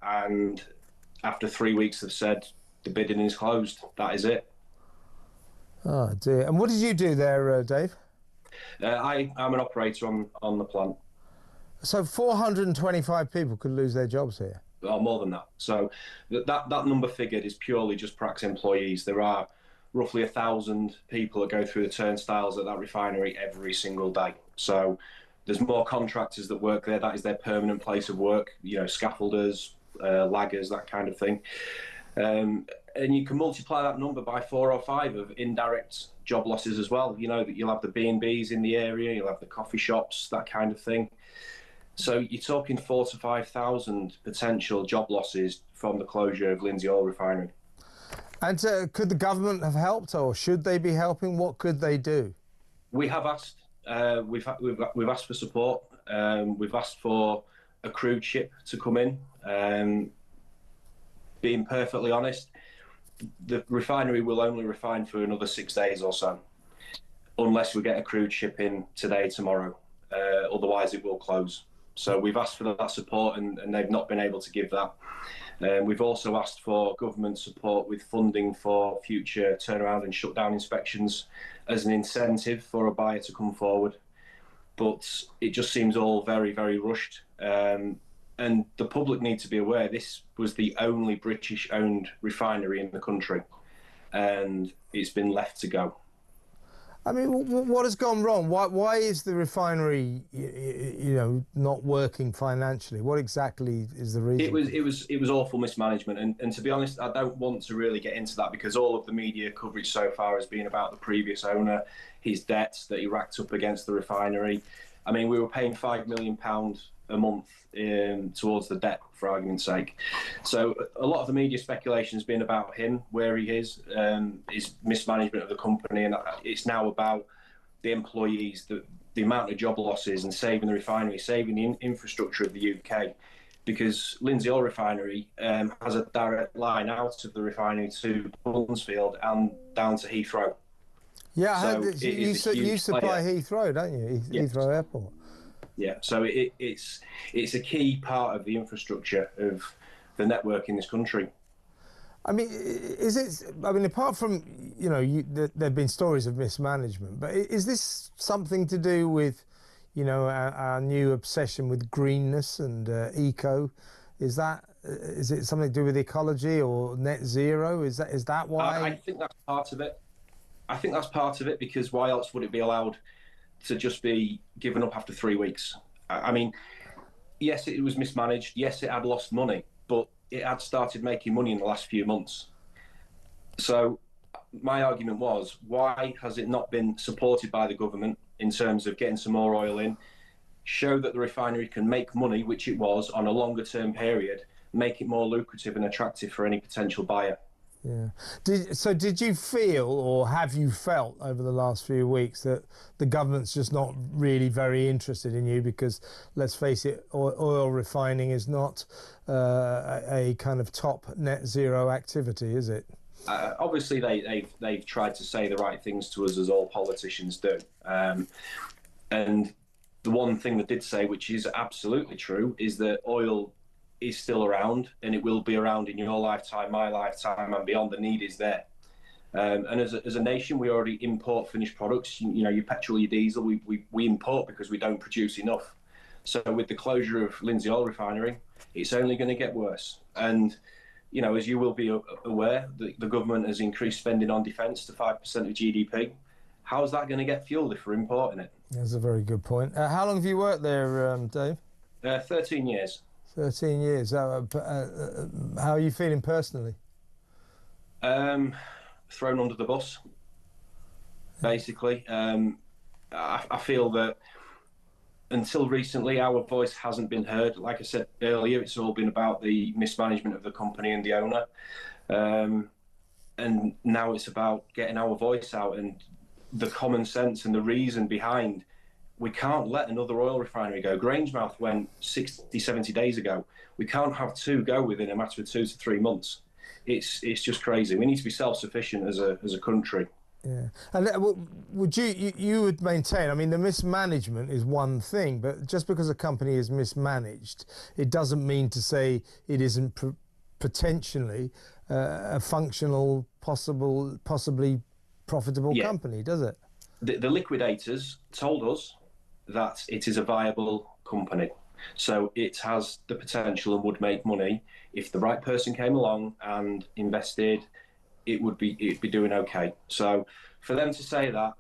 and after 3 weeks they've said the bidding is closed. That is it. Oh dear. And what did you do there, Dave? I'm an operator on the plant. So 425 people could lose their jobs here. Or more than that. So that number figured is purely just Prax employees. There are roughly 1,000 people that go through the turnstiles at that refinery every single day. So there's more contractors that work there. That is their permanent place of work. You know, scaffolders, laggers, that kind of thing. And you can multiply that number by 4 or 5 of indirect job losses as well. You know, that you'll have the B&Bs in the area, you'll have the coffee shops, that kind of thing. So you're talking 4,000 to 5,000 potential job losses from the closure of Lindsey Oil Refinery. And could the government have helped, or should they be helping? What could they do? We have asked. We've asked for support. We've asked for a crude ship to come in. Being perfectly honest, the refinery will only refine for another 6 days or so, unless we get a crude ship in today, tomorrow. Otherwise, it will close. So we've asked for that support, and they've not been able to give that. We've also asked for government support with funding for future turnaround and shutdown inspections as an incentive for a buyer to come forward. But it just seems all very, very rushed. And the public need to be aware this was the only British-owned refinery in the country, and it's been left to go. I mean, what has gone wrong? Why is the refinery, not working financially? What exactly is the reason? It was awful mismanagement, and to be honest, I don't want to really get into that because all of the media coverage so far has been about the previous owner, his debts that he racked up against the refinery. I mean, we were paying £5 million a month towards the debt, for argument's sake. So a lot of the media speculation has been about him, where he is, his mismanagement of the company, and it's now about the employees, the amount of job losses, and saving the refinery, saving the infrastructure of the UK. Because Lindsey Oil Refinery has a direct line out of the refinery to Buncefield and down to Heathrow. Yeah, so you supply Heathrow, don't you? Yes. Heathrow Airport. Yeah, so it's a key part of the infrastructure of the network in this country. I mean, apart from there've been stories of mismanagement, but is this something to do with, our new obsession with greenness and eco? Is it something to do with ecology or net zero? Is that why? I think that's part of it. I think that's part of it because why else would it be allowed to just be given up after 3 weeks? I mean, yes, it was mismanaged. Yes, it had lost money, but it had started making money in the last few months. So my argument was, why has it not been supported by the government in terms of getting some more oil in, show that the refinery can make money, which it was, on a longer term period, make it more lucrative and attractive for any potential buyer? Yeah. Did you feel, or have you felt over the last few weeks, that the government's just not really very interested in you because, let's face it, oil refining is not a kind of top net zero activity, is it? Obviously, they've tried to say the right things to us, as all politicians do. And the one thing they did say, which is absolutely true, is that oil is still around, and it will be around in your lifetime, my lifetime, and beyond. The need is there. And as a nation, we already import finished products. Your petrol, your diesel, we import because we don't produce enough. So with the closure of Lindsey Oil Refinery, it's only going to get worse. And, as you will be aware, the government has increased spending on defence to 5% of GDP. How's that going to get fueled if we're importing it? That's a very good point. How long have you worked there, Dave? 13 years. 13 years. How are you feeling personally? Thrown under the bus, basically. I feel that until recently, our voice hasn't been heard. Like I said earlier, it's all been about the mismanagement of the company and the owner. And now it's about getting our voice out and the common sense and the reason behind. We can't let another oil refinery go. Grangemouth went 60, 70 days ago. We can't have 2 go within a matter of 2 to 3 months. It's just crazy. We need to be self-sufficient as a country. Yeah, and would you would maintain? I mean, the mismanagement is one thing, but just because a company is mismanaged, it doesn't mean to say it isn't potentially a functional, possibly profitable company, does it? The liquidators told us that it is a viable company, so it has the potential and would make money if the right person came along and invested. It'd be doing okay. So for them to say that,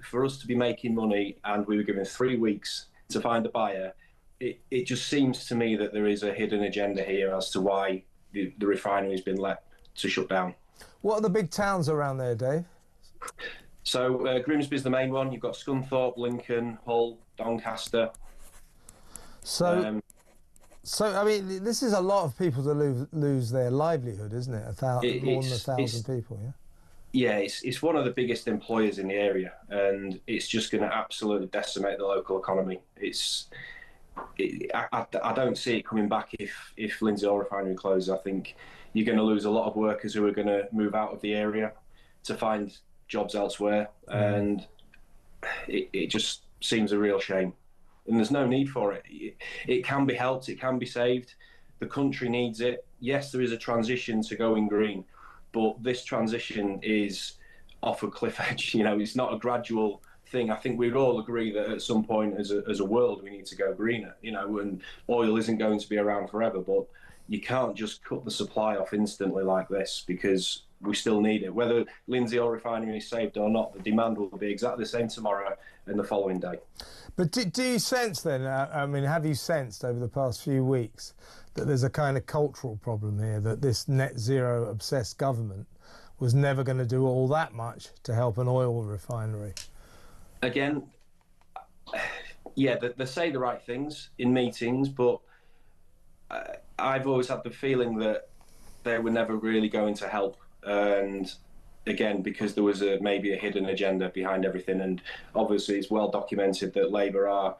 for us to be making money, and we were given 3 weeks to find a buyer, it just seems to me that there is a hidden agenda here as to why the refinery has been let to shut down. What are the big towns around there, Dave? So Grimsby's the main one. You've got Scunthorpe, Lincoln, Hull, Doncaster. So I mean, this is a lot of people to lose their livelihood, isn't it? More than 1,000 people, yeah? Yeah, it's one of the biggest employers in the area, and it's just going to absolutely decimate the local economy. I don't see it coming back if Lindsey Oil Refinery closes. I think you're going to lose a lot of workers who are going to move out of the area to find jobs elsewhere, and it just seems a real shame. And there's no need for it. It can be helped, it can be saved. The country needs it. Yes, there is a transition to going green, but this transition is off a cliff edge. You know, it's not a gradual thing. I think we'd all agree that at some point as a world we need to go greener, you know, and oil isn't going to be around forever, but you can't just cut the supply off instantly like this, because we still need it. Whether Lindsey Oil Refinery is saved or not, the demand will be exactly the same tomorrow and the following day. But do you sense then, I mean, have you sensed over the past few weeks that there's a kind of cultural problem here, that this net zero obsessed government was never going to do all that much to help an oil refinery? Again, yeah, they say the right things in meetings, but I've always had the feeling that they were never really going to help. And again, because there was maybe a hidden agenda behind everything, and obviously it's well documented that Labour are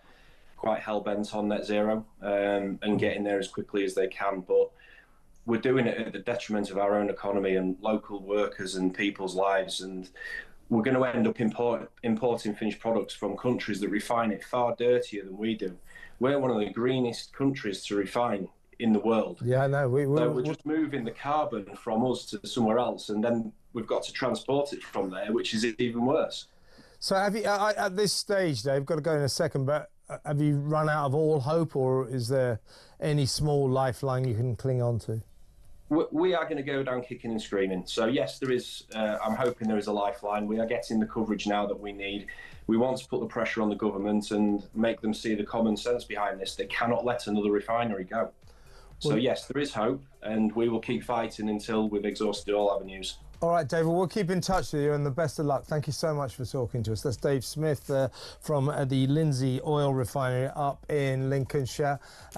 quite hell-bent on net zero and getting there as quickly as they can, but we're doing it at the detriment of our own economy and local workers and people's lives, and we're going to end up importing finished products from countries that refine it far dirtier than we do. We're one of the greenest countries to refine in the world. Yeah, I know. We're just moving the carbon from us to somewhere else, and then we've got to transport it from there, which is even worse. So have you, at this stage, Dave, got to go in a second, but have you run out of all hope, or is there any small lifeline you can cling on to? We are going to go down kicking and screaming. So yes, there is. I'm hoping there is a lifeline. We are getting the coverage now that we need. We want to put the pressure on the government and make them see the common sense behind this. They cannot let another refinery go. So yes, there is hope, and we will keep fighting until we've exhausted all avenues. All right, Dave, we'll keep in touch with you, and the best of luck. Thank you so much for talking to us. That's Dave Smith from the Lindsey Oil Refinery up in Lincolnshire.